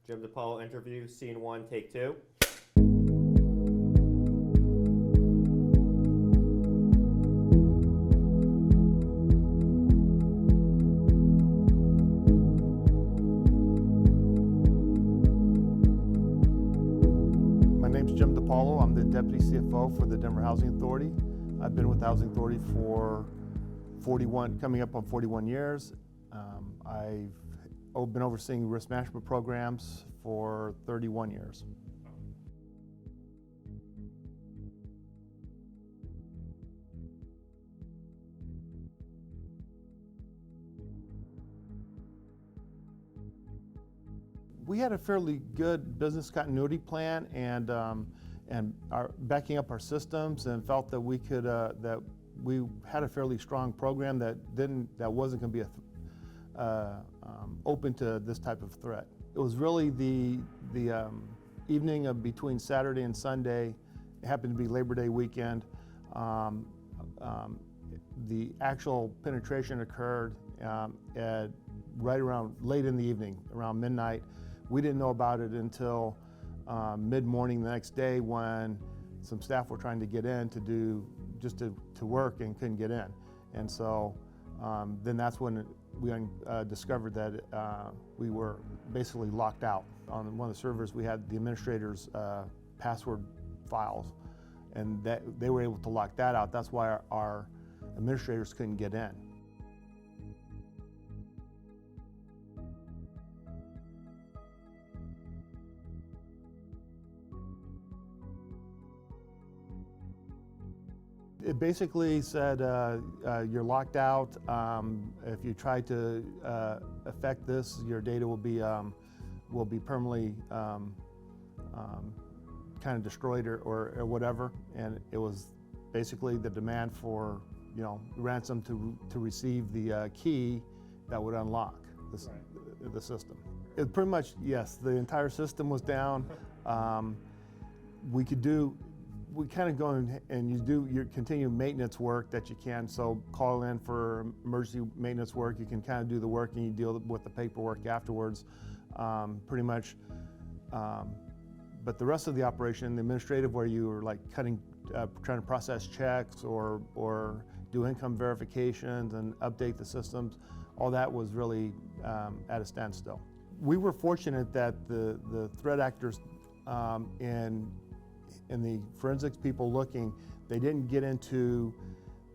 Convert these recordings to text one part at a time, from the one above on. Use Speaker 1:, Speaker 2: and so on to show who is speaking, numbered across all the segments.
Speaker 1: Jim DiPaolo interview, scene 1, take 2.
Speaker 2: My name's Jim DiPaolo. I'm the Deputy CFO for the Denver Housing Authority. I've been with the Housing Authority for coming up on 41 years. I've been overseeing risk management programs for 31 years. We had a fairly good business continuity plan and backing up our systems, and felt that we could that we had a fairly strong program that wasn't going to be open to this type of threat. It was really the evening of between Saturday and Sunday. It happened to be Labor Day weekend. The actual penetration occurred right around late in the evening, around midnight. We didn't know about it until mid-morning the next day, when some staff were trying to get in to work and couldn't get in. And so then that's when we discovered that we were basically locked out. On one of the servers, we had the administrator's password files, and they were able to lock that out. That's why our administrators couldn't get in. It basically said, you're locked out. If you try to affect this, your data will be permanently kind of destroyed or whatever. And it was basically the demand for ransom to receive the key that would unlock the system. It pretty much, yes, the entire system was down. We kind of go in and you do your continued maintenance work that you can. So call in for emergency maintenance work. You can kind of do the work and you deal with the paperwork afterwards, pretty much. But the rest of the operation, the administrative, where you were like trying to process checks or do income verifications and update the systems, all that was really at a standstill. We were fortunate that the threat actors and the forensics people looking, they didn't get into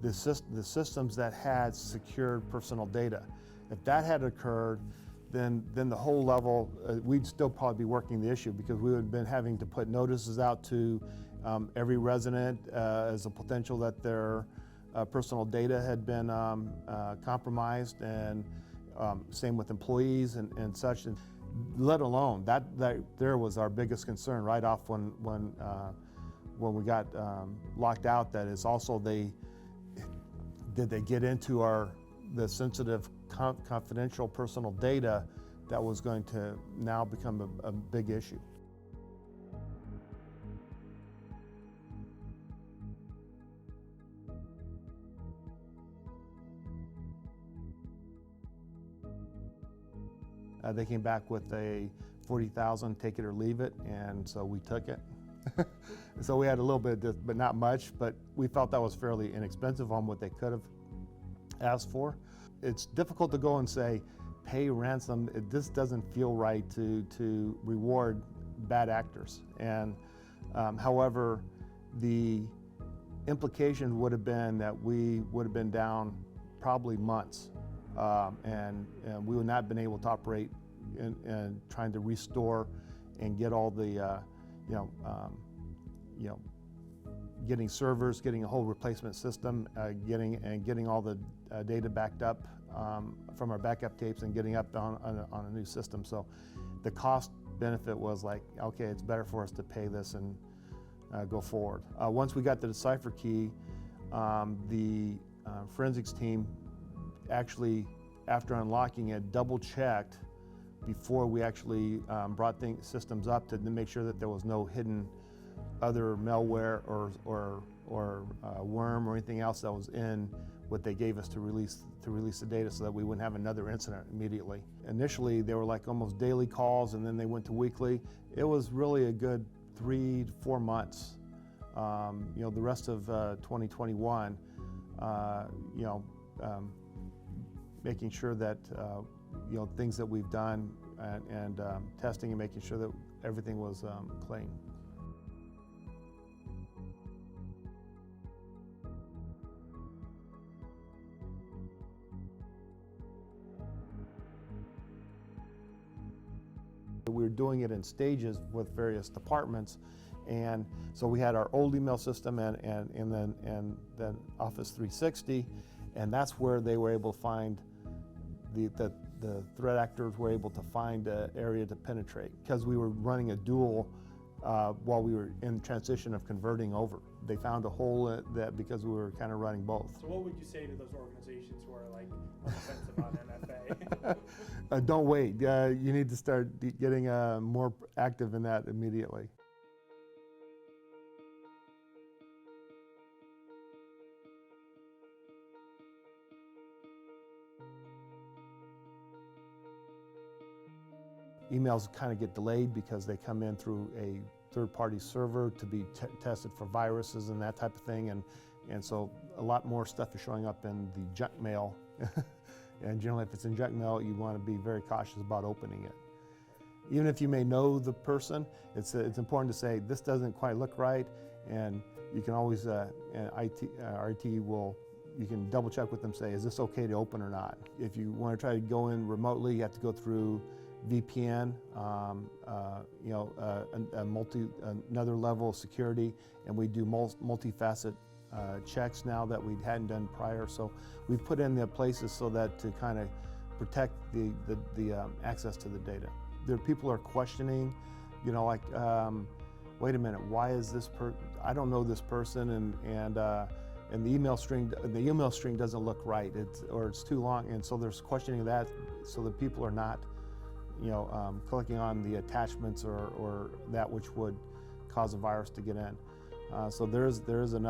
Speaker 2: the systems that had secured personal data. If that had occurred, then the whole level, we'd still probably be working the issue, because we would have been having to put notices out to every resident as a potential that their personal data had been compromised, and same with employees and such. And let alone that there was our biggest concern right off when we got locked out. That is also did they get into the sensitive confidential personal data that was going to now become a big issue. They came back with a $40,000, take it or leave it, and so we took it. So we had a little bit of this, but not much, but we felt that was fairly inexpensive on what they could have asked for. It's difficult to go and say, pay ransom. This doesn't feel right to reward bad actors. And however, the implication would have been that we would have been down probably months. And we would not have been able to operate and trying to restore and get all the, getting servers, getting a whole replacement system, getting all the data backed up from our backup tapes and getting up on a new system. So the cost benefit was like, okay, it's better for us to pay this and go forward. Once we got the decipher key, the forensics team actually, after unlocking it, double-checked before we actually brought systems up to make sure that there was no hidden other malware or worm or anything else that was in what they gave us to release the data so that we wouldn't have another incident immediately. Initially, they were like almost daily calls, and then they went to weekly. It was really a good 3 to 4 months. The rest of 2021, making sure that things that we've done and testing and making sure that everything was clean. We were doing it in stages with various departments, and so we had our old email system and then Office 360, and that's where they were able to find the threat actors were able to find an area to penetrate because we were running a dual while we were in transition of converting over. They found a hole that because we were kind of running both.
Speaker 3: So what would you say to those organizations who are like on the fence about MFA?
Speaker 2: Don't wait. You need to start getting more active in that immediately. Emails kind of get delayed because they come in through a third-party server to be tested for viruses and that type of thing, and so a lot more stuff is showing up in the junk mail. And generally, if it's in junk mail, you want to be very cautious about opening it. Even if you may know the person, it's important to say, this doesn't quite look right, and you can always, RT will, you can double check with them, say, is this okay to open or not? If you want to try to go in remotely, you have to go through VPN, another level of security, and we do multifaceted checks now that we hadn't done prior. So we've put in the places so that to kind of protect the access to the data. There people are questioning, wait a minute, why is this I don't know this person, and the email string doesn't look right, it's too long, and so there's questioning that, so that people are not clicking on the attachments or that which would cause a virus to get in. So there is an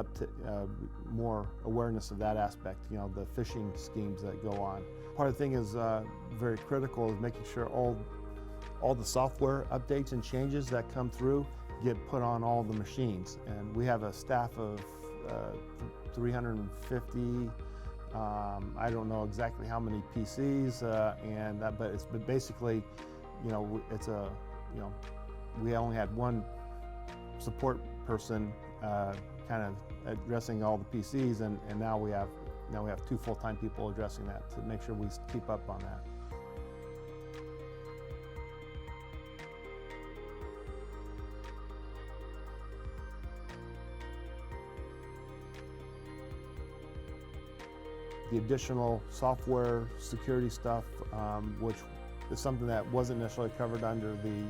Speaker 2: more awareness of that aspect, the phishing schemes that go on. Part of the thing is very critical is making sure all the software updates and changes that come through get put on all the machines. And we have a staff of 350. I don't know exactly how many PCs, but basically, we only had one support person kind of addressing all the PCs, and now we have 2 full-time people addressing that to make sure we keep up on that. The additional software security stuff, which is something that wasn't necessarily covered under the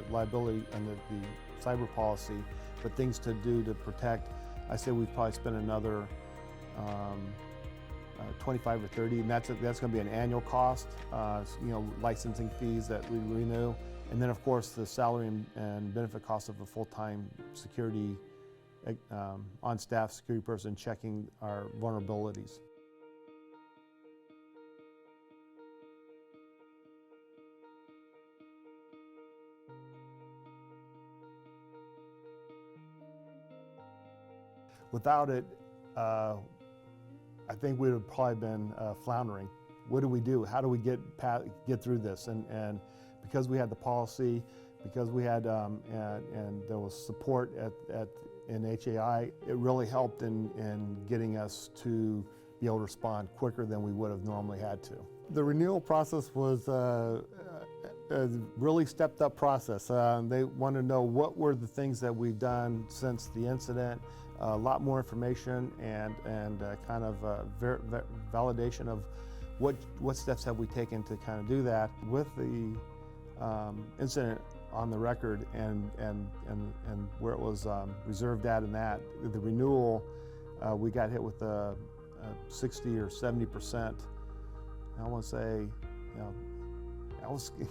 Speaker 2: liability, under the cyber policy, but things to do to protect. I say we've probably spent another 25 or 30, and that's going to be an annual cost. Licensing fees that we renew, and then of course the salary and benefit cost of a full-time security, on-staff security person checking our vulnerabilities. Without it, I think we would have probably been floundering. What do we do? How do we get through this? And because we had the policy, because we had and there was support in HAI, it really helped in getting us to be able to respond quicker than we would have normally had to. The renewal process was a really stepped up process. They want to know what were the things that we've done since the incident, a lot more information, and kind of validation of what steps have we taken to kind of do that. With the incident on the record and where it was reserved at, and that the renewal, we got hit with a 60 or 70%. I want to say,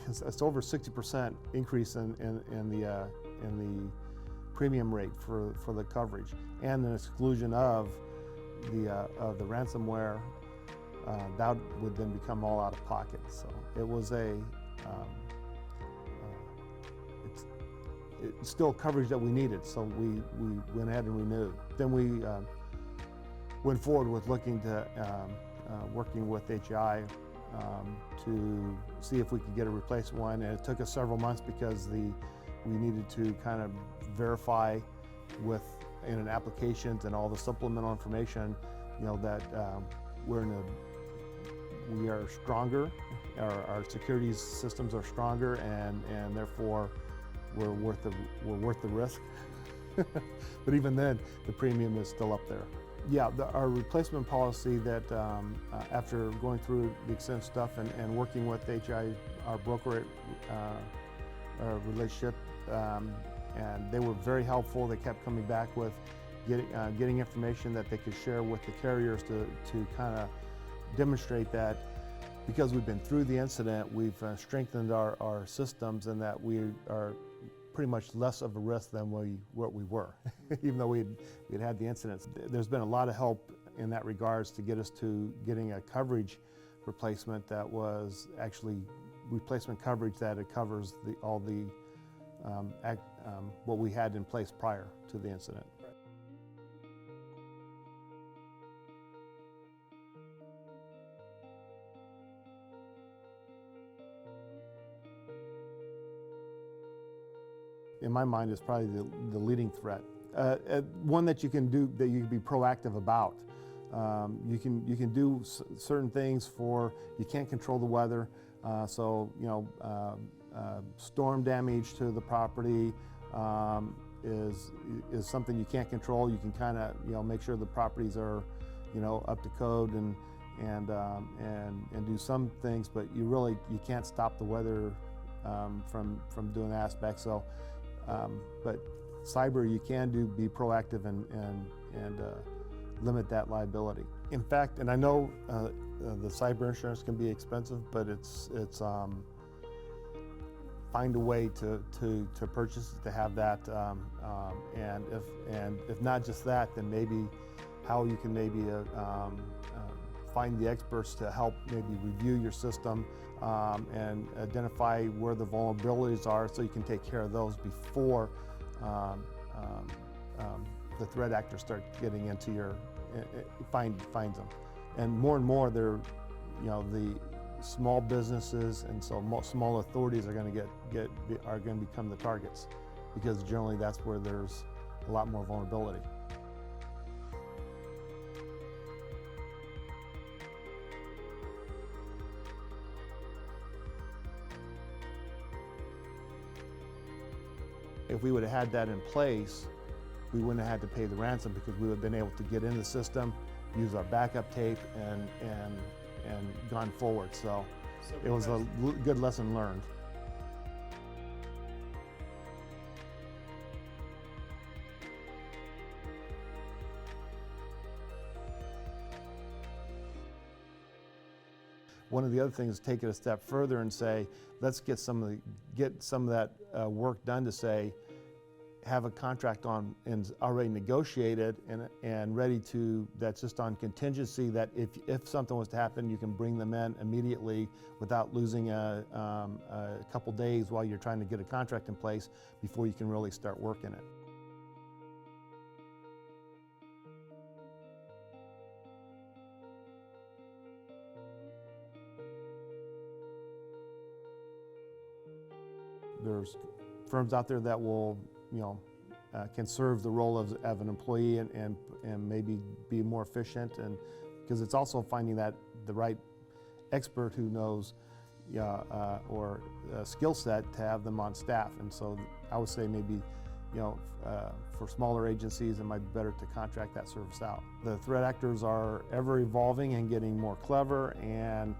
Speaker 2: it's over 60% increase in the premium rate for the coverage, and an exclusion of the ransomware, that would then become all out of pocket. So it was it's still coverage that we needed, so we went ahead and renewed. Then we went forward with looking to working with HI to see if we could get a replacement one, and it took us several months because we needed to kind of verify in an applications and all the supplemental information, that we are stronger, our security systems are stronger, and therefore we're worth the risk. But even then, the premium is still up there. Yeah, our replacement policy that after going through the extensive stuff and working with HI, our broker relationship, and they were very helpful. They kept coming back with getting information that they could share with the carriers to kind of demonstrate that because we've been through the incident, we've strengthened our systems, and that we are pretty much less of a risk than what we were, even though we'd had the incidents. There's been a lot of help in that regards to get us to getting a coverage replacement that was actually replacement coverage that it covers all the what we had in place prior to the incident. In my mind, is probably the leading threat. One that you can do, that you can be proactive about. You can do certain things you can't control the weather, so storm damage to the property is something you can't control. You can kind of make sure the properties are up to code and do some things, but you can't stop the weather from doing aspects. So. But cyber, you can be proactive and limit that liability. In fact, and I know the cyber insurance can be expensive, but it's find a way to purchase it, to have that, and if not just that, then maybe how you can maybe find the experts to help maybe review your system and identify where the vulnerabilities are, so you can take care of those before the threat actors start getting into finds them. And more, they're the small businesses, and so small authorities are going to become the targets, because generally that's where there's a lot more vulnerability. If we would have had that in place, we wouldn't have had to pay the ransom, because we would have been able to get in the system, use our backup tape, and gone forward. So it was a good lesson learned. One of the other things is take it a step further and say, let's get some of that work done, to say, have a contract on and already negotiated and ready to, that's just on contingency, that if something was to happen, you can bring them in immediately without losing a couple days while you're trying to get a contract in place before you can really start working it. There's firms out there that will, can serve the role of an employee and maybe be more efficient, and because it's also finding the right expert who knows, or skill set to have them on staff. And so I would say maybe, for smaller agencies, it might be better to contract that service out. The threat actors are ever evolving and getting more clever, and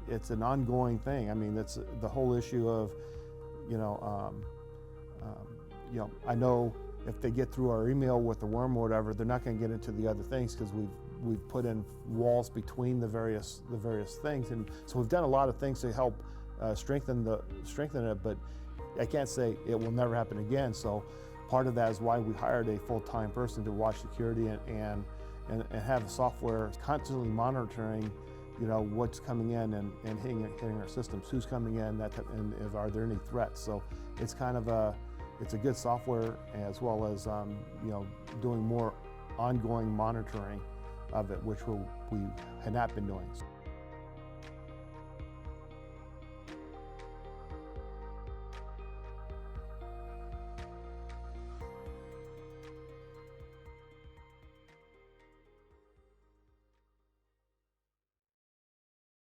Speaker 2: it's an ongoing thing. I mean, that's the whole issue of, I know if they get through our email with the worm or whatever, they're not going to get into the other things, because we've put in walls between the various things, and so we've done a lot of things to help strengthen it. But I can't say it will never happen again. So part of that is why we hired a full-time person to watch security and and have the software constantly monitoring, you know, what's coming in and hitting our systems, who's coming in, and are there any threats. So it's kind of it's a good software, as well as you know, doing more ongoing monitoring of it, which we had not been doing.